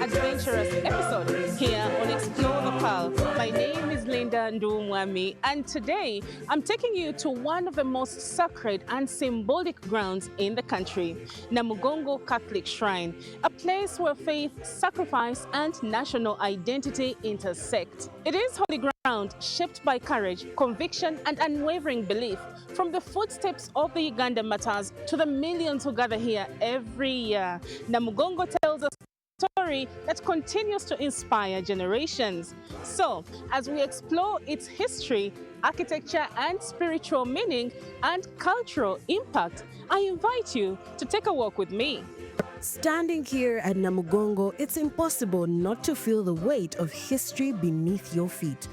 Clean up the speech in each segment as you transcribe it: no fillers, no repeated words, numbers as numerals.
adventurous episode here on Explore the Pearl. My name is Linda Ndumwami, and today I'm taking you to one of the most sacred and symbolic grounds in the country, Namugongo Catholic Shrine, a place where faith, sacrifice, and national identity intersect. It is holy ground shaped by courage, conviction, and unwavering belief. From the footsteps of the Uganda Martyrs to the millions who gather here every year, Namugongo tells us a story that continues to inspire generations. So, as we explore its history, architecture, and spiritual meaning and cultural impact, I invite you to take a walk with me. Standing here at Namugongo, it's impossible not to feel the weight of history beneath your feet.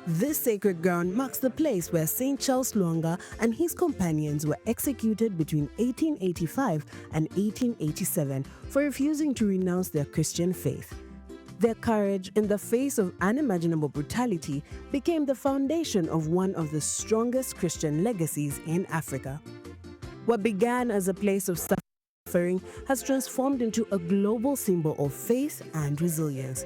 This sacred ground marks the place where St. Charles Lwanga and his companions were executed between 1885 and 1887 for refusing to renounce their Christian faith. Their courage in the face of unimaginable brutality became the foundation of one of the strongest Christian legacies in Africa. What began as a place of suffering has transformed into a global symbol of faith and resilience.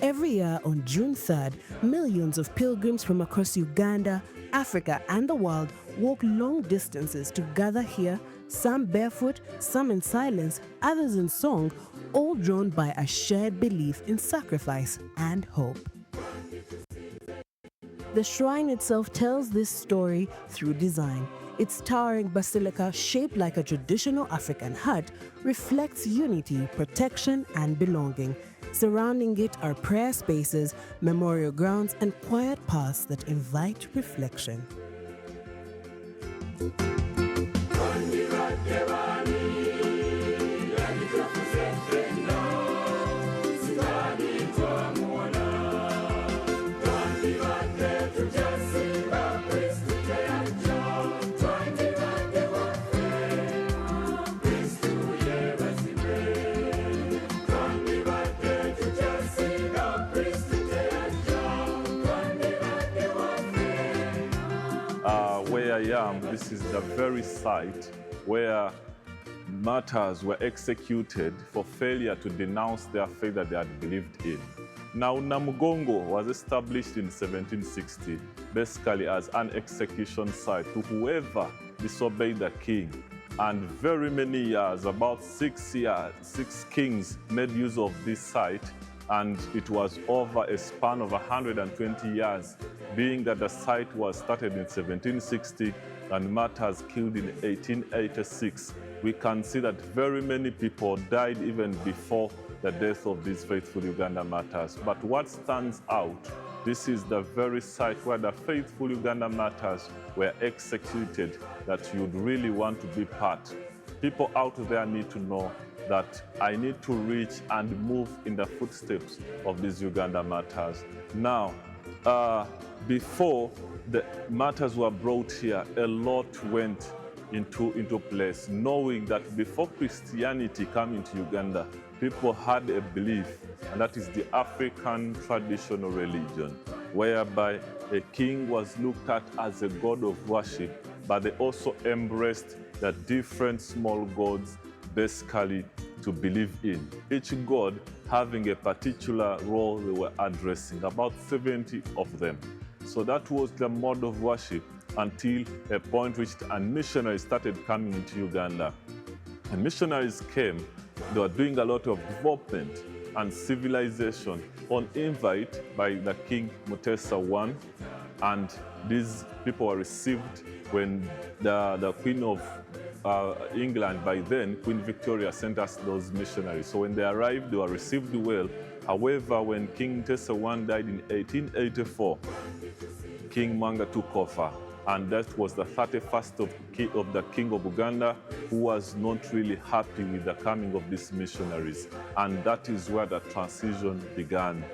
Every year on June 3rd, millions of pilgrims from across Uganda, Africa, and the world walk long distances to gather here, some barefoot, some in silence, others in song, all drawn by a shared belief in sacrifice and hope. The shrine itself tells this story through design. Its towering basilica, shaped like a traditional African hut, reflects unity, protection, and belonging. Surrounding it are prayer spaces, memorial grounds, and quiet paths that invite reflection. Where I am, this is the very site where martyrs were executed for failure to denounce their faith that they had believed in. Now, Namugongo was established in 1760, basically as an execution site to whoever disobeyed the king. And very many years, about 6 kings made use of this site, and it was over a span of 120 years, being that the site was started in 1760 and martyrs killed in 1886. We can see that very many people died even before the death of these faithful Uganda martyrs. But what stands out, this is the very site where the faithful Uganda martyrs were executed, that you'd really want to be part. People out there need to know that I need to reach and move in the footsteps of these Uganda martyrs. Now, before the martyrs were brought here, a lot went into place, knowing that before Christianity came into Uganda, people had a belief, and that is the African traditional religion, whereby a king was looked at as a god of worship, but they also embraced the different small gods basically to believe in, each god having a particular role they were addressing, about 70 of them. So that was the mode of worship until a point reached and missionaries started coming into Uganda. And missionaries came, they were doing a lot of development and civilization on invite by the King Mutesa I, and these people were received when the Queen of England, by then, Queen Victoria, sent us those missionaries. So when they arrived, they were received well. However, when King Mutesa I died in 1884, King Mwanga took over, and that was the 31st of the King of Uganda, who was not really happy with the coming of these missionaries. And that is where the transition began.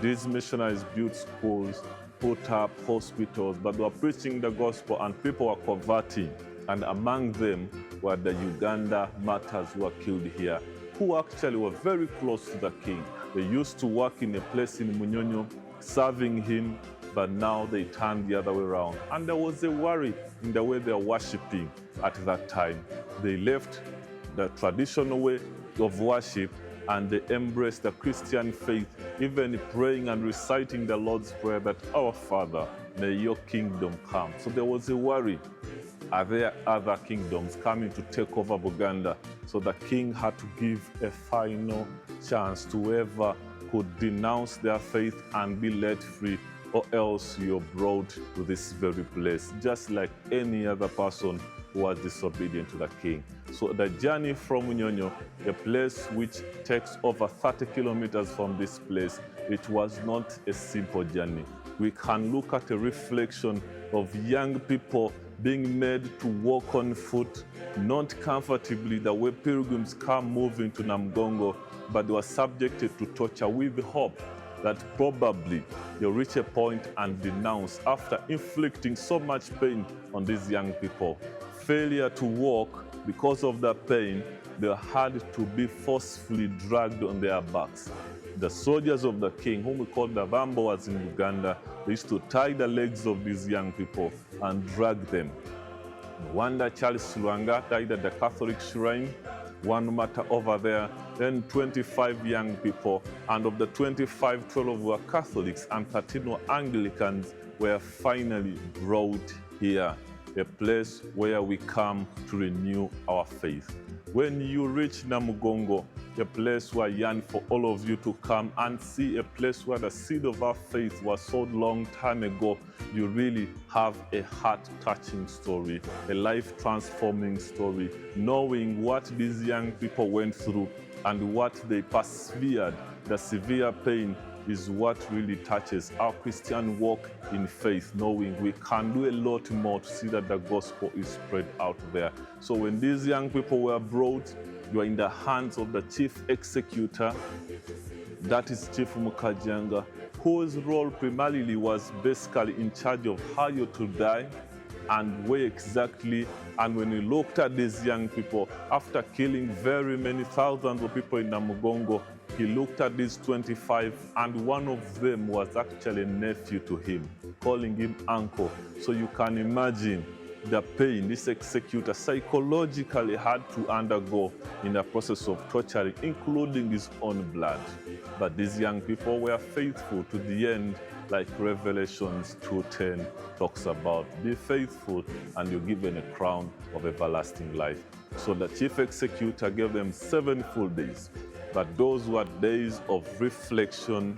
These missionaries built schools, put up hospitals, but they were preaching the gospel and people were converting. And among them were the Uganda martyrs who were killed here, who actually were very close to the king. They used to work in a place in Munyonyo, serving him, but now they turned the other way around. And there was a worry in the way they were worshiping at that time. They left the traditional way of worship and they embraced the Christian faith, even praying and reciting the Lord's Prayer that, "Our Father, may your kingdom come." So there was a worry. Are there other kingdoms coming to take over Buganda? So the king had to give a final chance to whoever could denounce their faith and be let free, or else you're brought to this very place, just like any other person who was disobedient to the king. So the journey from Unyonyo, a place which takes over 30 kilometers from this place, it was not a simple journey. We can look at a reflection of young people being made to walk on foot, not comfortably the way pilgrims come moving to Namugongo, but they were subjected to torture with hope that probably they'll reach a point and denounce after inflicting so much pain on these young people. Failure to walk because of the pain, they had to be forcefully dragged on their backs. The soldiers of the king, whom we call the Bamboas in Uganda, they used to tie the legs of these young people and drag them. No wonder Charles Lwanga died at the Catholic shrine, one matter over there. Then 25 young people, and of the 25, 12 were Catholics and 13 were Anglicans, were finally brought here, a place where we come to renew our faith. When you reach Namugongo, a place where I yearn for all of you to come and see a place where the seed of our faith was sowed long time ago, you really have a heart-touching story, a life-transforming story, knowing what these young people went through and what they persevered. The severe pain is what really touches our Christian walk in faith, knowing we can do a lot more to see that the gospel is spread out there. So when these young people were brought, you are in the hands of the chief executor, that is Chief Mukajanga, whose role primarily was basically in charge of how you to die and where exactly. And when we looked at these young people, after killing very many thousands of people in Namugongo, he looked at these 25, and one of them was actually a nephew to him, calling him uncle. So you can imagine the pain this executor psychologically had to undergo in the process of torturing, including his own blood. But these young people were faithful to the end, like Revelations 2:10 talks about. Be faithful and you're given a crown of everlasting life. So the chief executor gave them 7 full days. But those were days of reflection,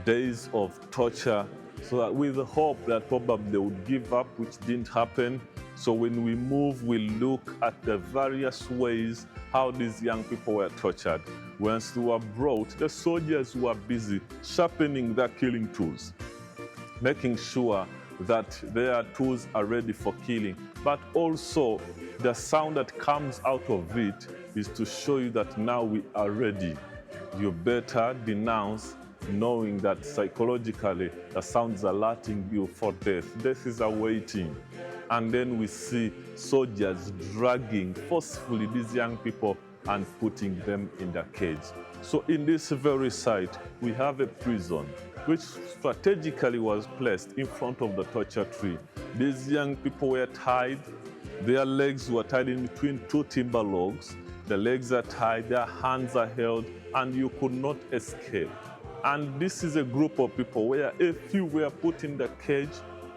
days of torture, so that with the hope that probably they would give up, which didn't happen. So when we move, we look at the various ways how these young people were tortured. Once they were brought, the soldiers were busy sharpening their killing tools, making sure that their tools are ready for killing. But also, the sound that comes out of it is to show you that now we are ready. You better denounce, knowing that psychologically the sounds are alerting you for death. Death is awaiting. And then we see soldiers dragging forcefully these young people and putting them in the cage. So in this very site, we have a prison which strategically was placed in front of the torture tree. These young people were tied. Their legs were tied in between 2 timber logs. The legs are tied, their hands are held, and you could not escape. And this is a group of people where a few were put in the cage,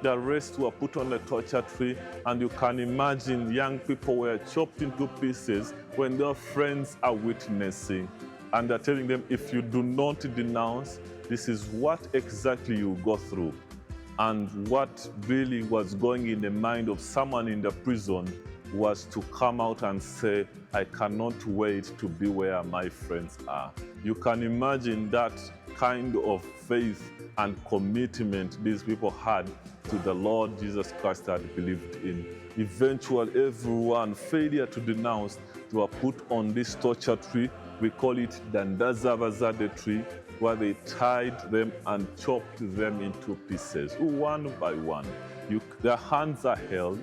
the rest were put on the torture tree, and you can imagine young people were chopped into pieces when their friends are witnessing. And they're telling them, if you do not denounce, this is what exactly you go through. And what really was going in the mind of someone in the prison was to come out and say, I cannot wait to be where my friends are. You can imagine that kind of faith and commitment these people had to the Lord Jesus Christ that they believed in. Eventually, everyone, failure to denounce, they were put on this torture tree. We call it the Ndazabazade tree, where they tied them and chopped them into pieces, one by one. Their hands are held,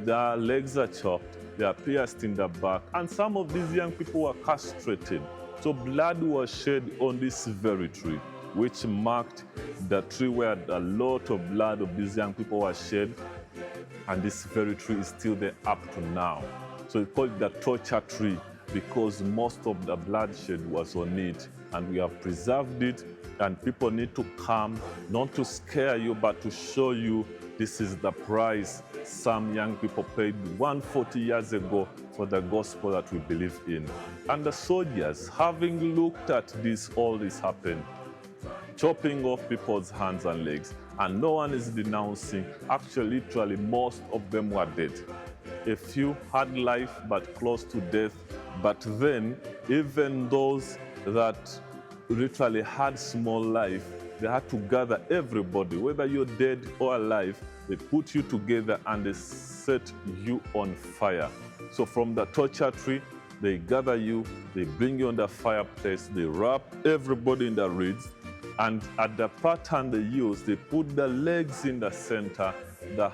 their legs are chopped, they are pierced in the back, and some of these young people were castrated. So blood was shed on this very tree, which marked the tree where a lot of blood of these young people was shed, and this very tree is still there up to now. So we call it the torture tree. because most of the bloodshed was on it, and we have preserved it, and people need to come, not to scare you, but to show you this is the price some young people paid 140 years ago for the gospel that we believe in. And the soldiers, having looked at this, all this happened, chopping off people's hands and legs, and no one is denouncing. Actually, literally, most of them were dead. A few had life, but close to death. But then, even those that literally had small life, they had to gather everybody, whether you're dead or alive. They put you together and they set you on fire. So from the torture tree, they gather you, they bring you on the fireplace, they wrap everybody in the reeds, and at the pattern they use, they put the legs in the center, the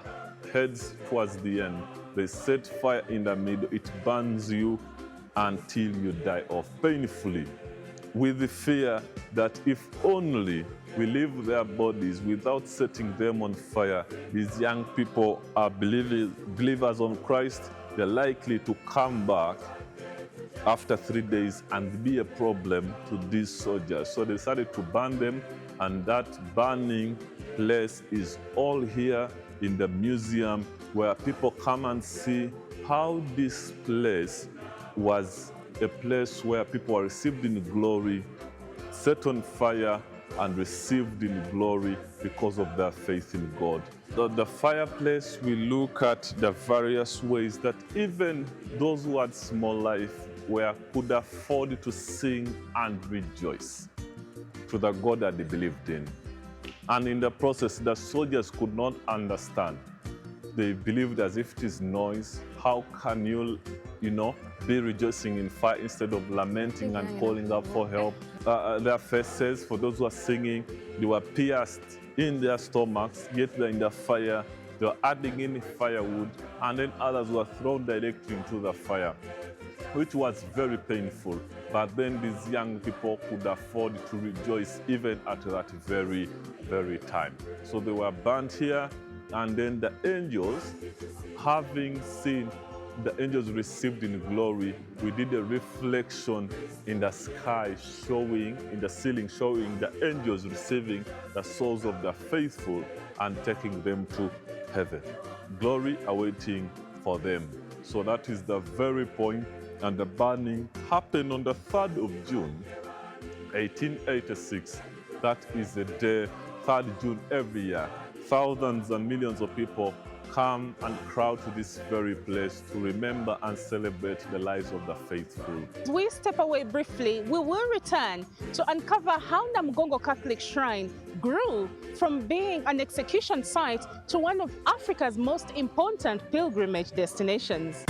heads towards the end. They set fire in the middle. It burns you until you die off painfully, with the fear that if only we leave their bodies without setting them on fire, these young people are believers on Christ, they're likely to come back after 3 days and be a problem to these soldiers. So they decided to burn them, and that burning place is all here in the museum, where people come and see how this place was a place where people were received in glory, set on fire, and received in glory because of their faith in God. The fireplace, we look at the various ways that even those who had small life could afford to sing and rejoice to the God that they believed in. And in the process, the soldiers could not understand. They believed as if it is noise. How can you be rejoicing in fire instead of lamenting and calling out for help? Their faces, for those who are singing, they were pierced in their stomachs, yet they're in the fire. They were adding in firewood, and then others were thrown directly into the fire, which was very painful. But then these young people could afford to rejoice even at that very, very time. So they were burnt here, and then the angels, having seen the angels received in glory, we did a reflection in the sky in the ceiling, showing the angels receiving the souls of the faithful and taking them to heaven. Glory awaiting for them. So that is the very point. And the burning happened on the 3rd of June, 1886. That is the day, 3rd June every year. Thousands and millions of people come and crowd to this very place to remember and celebrate the lives of the faithful. As we step away briefly, we will return to uncover how Namugongo Catholic Shrine grew from being an execution site to one of Africa's most important pilgrimage destinations.